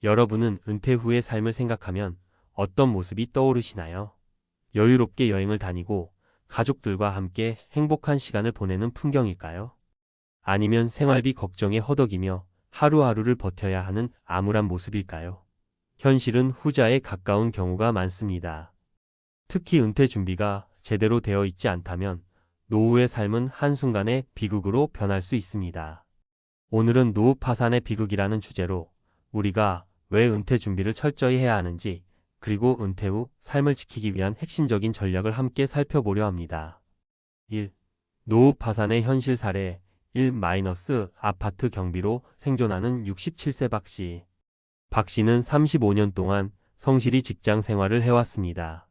여러분은 은퇴 후의 삶을 생각하면 어떤 모습이 떠오르시나요? 여유롭게 여행을 다니고 가족들과 함께 행복한 시간을 보내는 풍경일까요? 아니면 생활비 걱정에 허덕이며 하루하루를 버텨야 하는 암울한 모습일까요? 현실은 후자에 가까운 경우가 많습니다. 특히 은퇴 준비가 제대로 되어 있지 않다면 노후의 삶은 한순간에 비극으로 변할 수 있습니다. 오늘은 노후 파산의 비극이라는 주제로 우리가 왜 은퇴 준비를 철저히 해야 하는지, 그리고 은퇴 후 삶을 지키기 위한 핵심적인 전략을 함께 살펴보려 합니다. 1. 노후 파산의 현실 사례. 1. 아파트 경비로 생존하는 67세 박 씨. 박 씨는 35년 동안 성실히 직장 생활을 해왔습니다.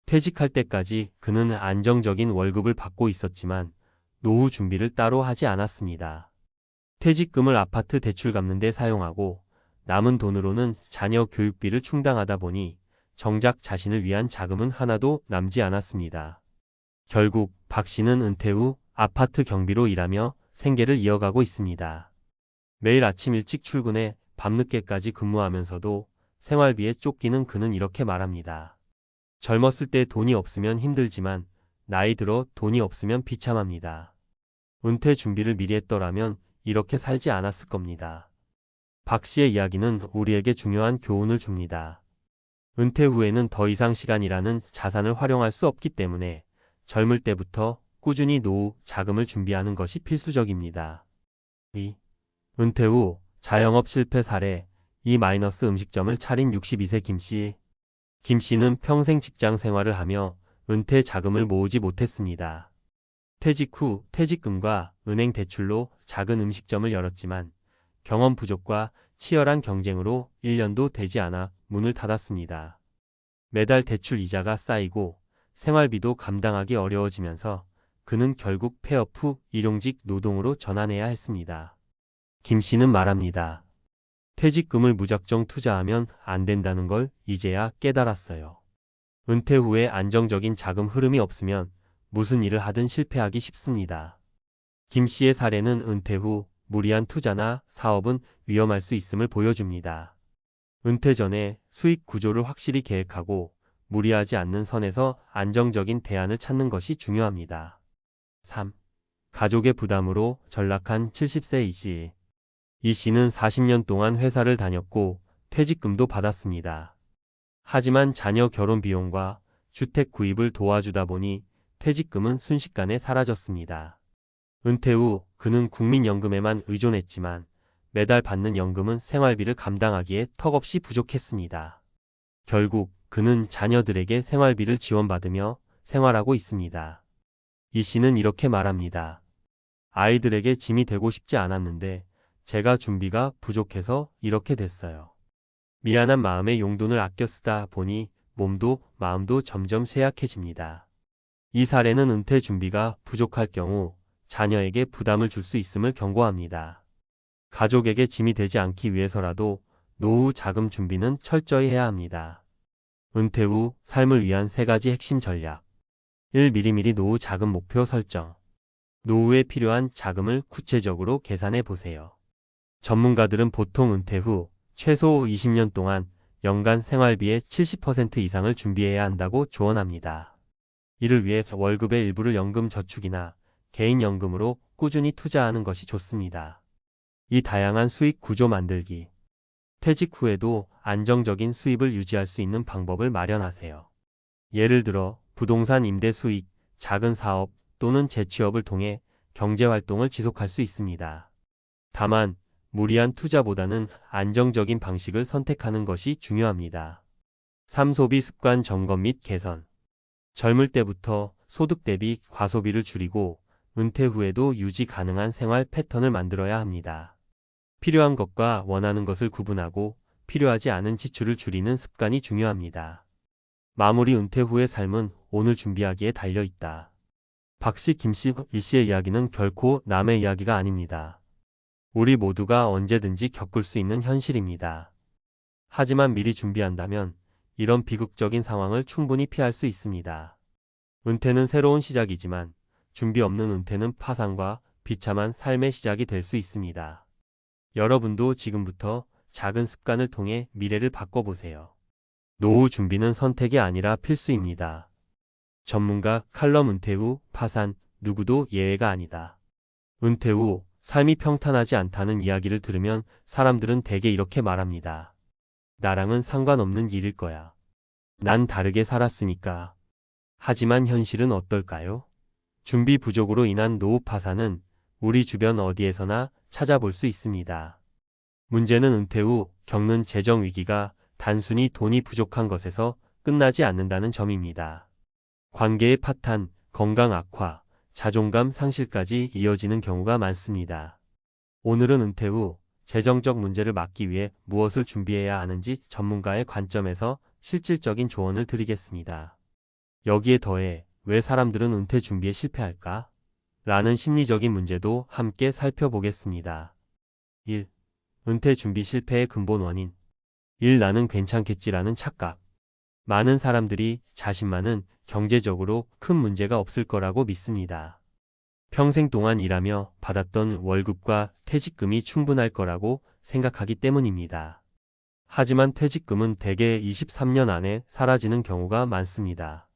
퇴직할 때까지 그는 안정적인 월급을 받고 있었지만 노후 준비를 따로 하지 않았습니다. 퇴직금을 아파트 대출 갚는 데 사용하고 남은 돈으로는 자녀 교육비를 충당하다 보니 정작 자신을 위한 자금은 하나도 남지 않았습니다. 결국 박 씨는 은퇴 후 아파트 경비로 일하며 생계를 이어가고 있습니다. 매일 아침 일찍 출근해 밤늦게까지 근무하면서도 생활비에 쫓기는 그는 이렇게 말합니다. 젊었을 때 돈이 없으면 힘들지만 나이 들어 돈이 없으면 비참합니다. 은퇴 준비를 미리 했더라면 이렇게 살지 않았을 겁니다. 박 씨의 이야기는 우리에게 중요한 교훈을 줍니다. 은퇴 후에는 더 이상 시간이라는 자산을 활용할 수 없기 때문에 젊을 때부터 꾸준히 노후 자금을 준비하는 것이 필수적입니다. 2. 은퇴 후 자영업 실패 사례. 음식점을 차린 62세 김 씨. 김 씨는 평생 직장 생활을 하며 은퇴 자금을 모으지 못했습니다. 퇴직 후 퇴직금과 은행 대출로 작은 음식점을 열었지만 경험 부족과 치열한 경쟁으로 1년도 되지 않아 문을 닫았습니다. 매달 대출 이자가 쌓이고 생활비도 감당하기 어려워지면서 그는 결국 폐업 후 일용직 노동으로 전환해야 했습니다. 김 씨는 말합니다. 퇴직금을 무작정 투자하면 안 된다는 걸 이제야 깨달았어요. 은퇴 후에 안정적인 자금 흐름이 없으면 무슨 일을 하든 실패하기 쉽습니다. 김 씨의 사례는 은퇴 후 무리한 투자나 사업은 위험할 수 있음을 보여줍니다. 은퇴 전에 수익 구조를 확실히 계획하고 무리하지 않는 선에서 안정적인 대안을 찾는 것이 중요합니다. 3. 가족의 부담으로 전락한 70세 이 씨. 이 씨는 40년 동안 회사를 다녔고 퇴직금도 받았습니다. 하지만 자녀 결혼 비용과 주택 구입을 도와주다 보니 퇴직금은 순식간에 사라졌습니다. 은퇴 후 그는 국민연금에만 의존했지만 매달 받는 연금은 생활비를 감당하기에 턱없이 부족했습니다. 결국 그는 자녀들에게 생활비를 지원받으며 생활하고 있습니다. 이 씨는 이렇게 말합니다. 아이들에게 짐이 되고 싶지 않았는데 제가 준비가 부족해서 이렇게 됐어요. 미안한 마음에 용돈을 아껴 쓰다 보니 몸도 마음도 점점 쇠약해집니다. 이 사례는 은퇴 준비가 부족할 경우 자녀에게 부담을 줄 수 있음을 경고합니다. 가족에게 짐이 되지 않기 위해서라도 노후 자금 준비는 철저히 해야 합니다. 은퇴 후 삶을 위한 3가지 핵심 전략. 1. 미리미리 노후 자금 목표 설정. 노후에 필요한 자금을 구체적으로 계산해 보세요. 전문가들은 보통 은퇴 후 최소 20년 동안 연간 생활비의 70% 이상을 준비해야 한다고 조언합니다. 이를 위해 월급의 일부를 연금 저축이나 개인연금으로 꾸준히 투자하는 것이 좋습니다. 이 다양한 수익 구조 만들기. 퇴직 후에도 안정적인 수입을 유지할 수 있는 방법을 마련하세요. 예를 들어 부동산 임대 수익, 작은 사업 또는 재취업을 통해 경제활동을 지속할 수 있습니다. 다만 무리한 투자보다는 안정적인 방식을 선택하는 것이 중요합니다. 3. 소비 습관 점검 및 개선. 젊을 때부터 소득 대비 과소비를 줄이고 은퇴 후에도 유지 가능한 생활 패턴을 만들어야 합니다. 필요한 것과 원하는 것을 구분하고 필요하지 않은 지출을 줄이는 습관이 중요합니다. 마무리. 은퇴 후의 삶은 오늘 준비하기에 달려 있다. 박 씨, 김 씨, 이 씨의 이야기는 결코 남의 이야기가 아닙니다. 우리 모두가 언제든지 겪을 수 있는 현실입니다. 하지만 미리 준비한다면 이런 비극적인 상황을 충분히 피할 수 있습니다. 은퇴는 새로운 시작이지만 준비 없는 은퇴는 파산과 비참한 삶의 시작이 될 수 있습니다. 여러분도 지금부터 작은 습관을 통해 미래를 바꿔보세요. 노후 준비는 선택이 아니라 필수입니다. 전문가 칼럼 은퇴 후 파산, 누구도 예외가 아니다. 은퇴 후 삶이 평탄하지 않다는 이야기를 들으면 사람들은 대개 이렇게 말합니다. 나랑은 상관없는 일일 거야. 난 다르게 살았으니까. 하지만 현실은 어떨까요? 준비 부족으로 인한 노후 파산은 우리 주변 어디에서나 찾아볼 수 있습니다. 문제는 은퇴 후 겪는 재정 위기가 단순히 돈이 부족한 것에서 끝나지 않는다는 점입니다. 관계의 파탄, 건강 악화, 자존감 상실까지 이어지는 경우가 많습니다. 오늘은 은퇴 후 재정적 문제를 막기 위해 무엇을 준비해야 하는지 전문가의 관점에서 실질적인 조언을 드리겠습니다. 여기에 더해 왜 사람들은 은퇴 준비에 실패할까? 라는 심리적인 문제도 함께 살펴보겠습니다. 1. 은퇴 준비 실패의 근본 원인. 1. 나는 괜찮겠지라는 착각. 많은 사람들이 자신만은 경제적으로 큰 문제가 없을 거라고 믿습니다. 평생 동안 일하며 받았던 월급과 퇴직금이 충분할 거라고 생각하기 때문입니다. 하지만 퇴직금은 대개 23년 안에 사라지는 경우가 많습니다.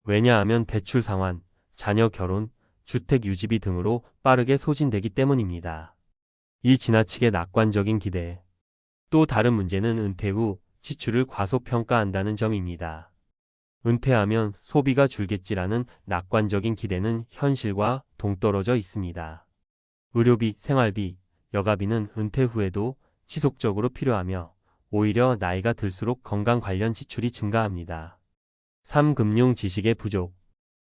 왜냐하면 대출 상환, 자녀 결혼, 주택 유지비 등으로 빠르게 소진되기 때문입니다. 이 지나치게 낙관적인 기대. 또 다른 문제는 은퇴 후 지출을 과소평가한다는 점입니다. 은퇴하면 소비가 줄겠지라는 낙관적인 기대는 현실과 동떨어져 있습니다. 의료비, 생활비, 여가비는 은퇴 후에도 지속적으로 필요하며 오히려 나이가 들수록 건강 관련 지출이 증가합니다. 3. 금융 지식의 부족.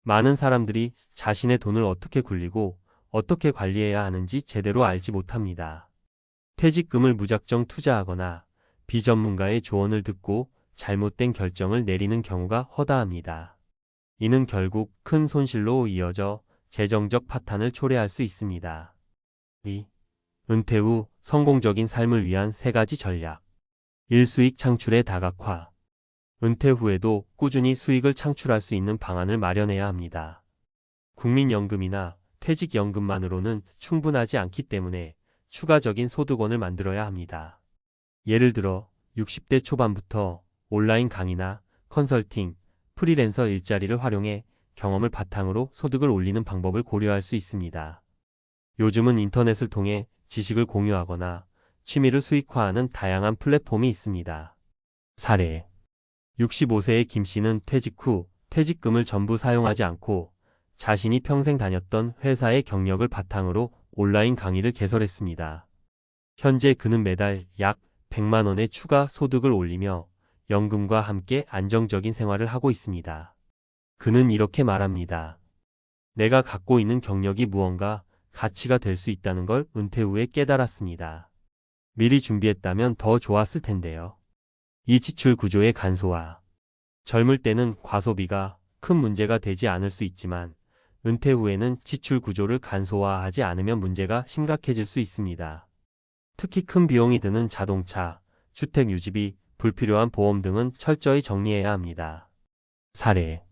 많은 사람들이 자신의 돈을 어떻게 굴리고 어떻게 관리해야 하는지 제대로 알지 못합니다. 퇴직금을 무작정 투자하거나 비전문가의 조언을 듣고 잘못된 결정을 내리는 경우가 허다합니다. 이는 결국 큰 손실로 이어져 재정적 파탄을 초래할 수 있습니다. 2. 은퇴 후 성공적인 삶을 위한 3가지 전략. 1. 수익 창출의 다각화. 은퇴 후에도 꾸준히 수익을 창출할 수 있는 방안을 마련해야 합니다. 국민연금이나 퇴직연금만으로는 충분하지 않기 때문에 추가적인 소득원을 만들어야 합니다. 예를 들어 60대 초반부터 온라인 강의나 컨설팅, 프리랜서 일자리를 활용해 경험을 바탕으로 소득을 올리는 방법을 고려할 수 있습니다. 요즘은 인터넷을 통해 지식을 공유하거나 취미를 수익화하는 다양한 플랫폼이 있습니다. 사례. 65세의 김 씨는 퇴직 후 퇴직금을 전부 사용하지 않고 자신이 평생 다녔던 회사의 경력을 바탕으로 온라인 강의를 개설했습니다. 현재 그는 매달 약 100만 원의 추가 소득을 올리며 연금과 함께 안정적인 생활을 하고 있습니다. 그는 이렇게 말합니다. 내가 갖고 있는 경력이 무언가 가치가 될 수 있다는 걸 은퇴 후에 깨달았습니다. 미리 준비했다면 더 좋았을 텐데요. 이 지출 구조의 간소화. 젊을 때는 과소비가 큰 문제가 되지 않을 수 있지만 은퇴 후에는 지출 구조를 간소화하지 않으면 문제가 심각해질 수 있습니다. 특히 큰 비용이 드는 자동차, 주택 유지비, 불필요한 보험 등은 철저히 정리해야 합니다. 사례.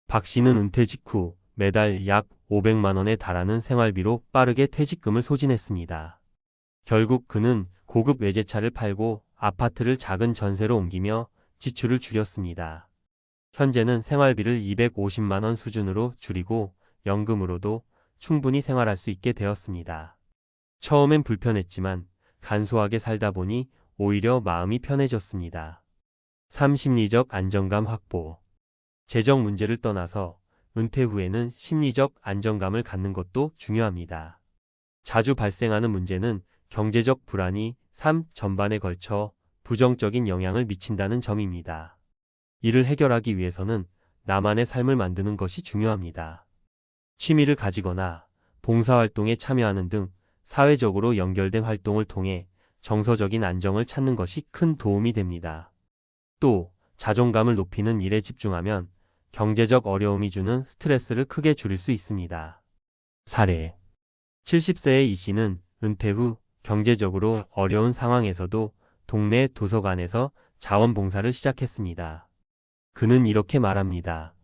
박 씨는 은퇴 직후 매달 약 500만 원에 달하는 생활비로 빠르게 퇴직금을 소진했습니다. 결국 그는 고급 외제차를 팔고 아파트를 작은 전세로 옮기며 지출을 줄였습니다. 현재는 생활비를 250만 원 수준으로 줄이고 연금으로도 충분히 생활할 수 있게 되었습니다. 처음엔 불편했지만 간소하게 살다 보니 오히려 마음이 편해졌습니다. 3. 심리적 안정감 확보. 재정 문제를 떠나서 은퇴 후에는 심리적 안정감을 갖는 것도 중요합니다. 자주 발생하는 문제는 경제적 불안이 삶 전반에 걸쳐 부정적인 영향을 미친다는 점입니다. 이를 해결하기 위해서는 나만의 삶을 만드는 것이 중요합니다. 취미를 가지거나 봉사활동에 참여하는 등 사회적으로 연결된 활동을 통해 정서적인 안정을 찾는 것이 큰 도움이 됩니다. 또 자존감을 높이는 일에 집중하면 경제적 어려움이 주는 스트레스를 크게 줄일 수 있습니다. 사례. 70세의 이 씨는 은퇴 후 경제적으로 어려운 상황에서도 동네 도서관에서 자원봉사를 시작했습니다. 그는 이렇게 말합니다.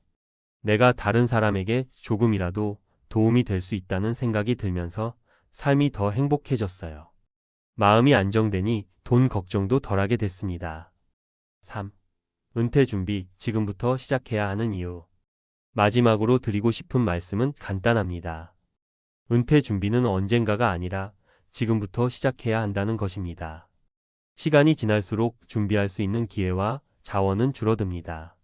내가 다른 사람에게 조금이라도 도움이 될 수 있다는 생각이 들면서 삶이 더 행복해졌어요. 마음이 안정되니 돈 걱정도 덜하게 됐습니다. 3. 은퇴 준비, 지금부터 시작해야 하는 이유. 마지막으로 드리고 싶은 말씀은 간단합니다. 은퇴 준비는 언젠가가 아니라 지금부터 시작해야 한다는 것입니다. 시간이 지날수록 준비할 수 있는 기회와 자원은 줄어듭니다.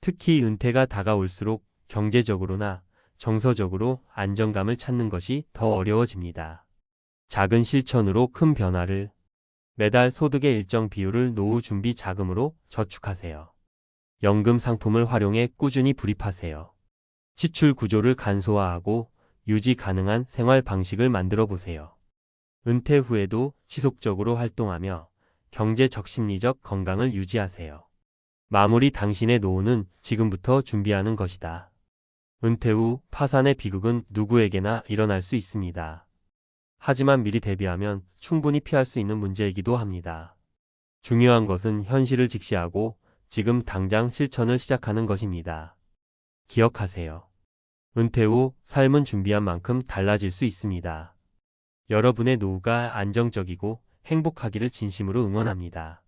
특히 은퇴가 다가올수록 경제적으로나 정서적으로 안정감을 찾는 것이 더 어려워집니다. 작은 실천으로 큰 변화를. 매달 소득의 일정 비율을 노후 준비 자금으로 저축하세요. 연금 상품을 활용해 꾸준히 불입하세요. 지출 구조를 간소화하고 유지 가능한 생활 방식을 만들어 보세요. 은퇴 후에도 지속적으로 활동하며 경제적 심리적 건강을 유지하세요. 마무리. 당신의 노후는 지금부터 준비하는 것이다. 은퇴 후 파산의 비극은 누구에게나 일어날 수 있습니다. 하지만 미리 대비하면 충분히 피할 수 있는 문제이기도 합니다. 중요한 것은 현실을 직시하고 지금 당장 실천을 시작하는 것입니다. 기억하세요. 은퇴 후 삶은 준비한 만큼 달라질 수 있습니다. 여러분의 노후가 안정적이고 행복하기를 진심으로 응원합니다.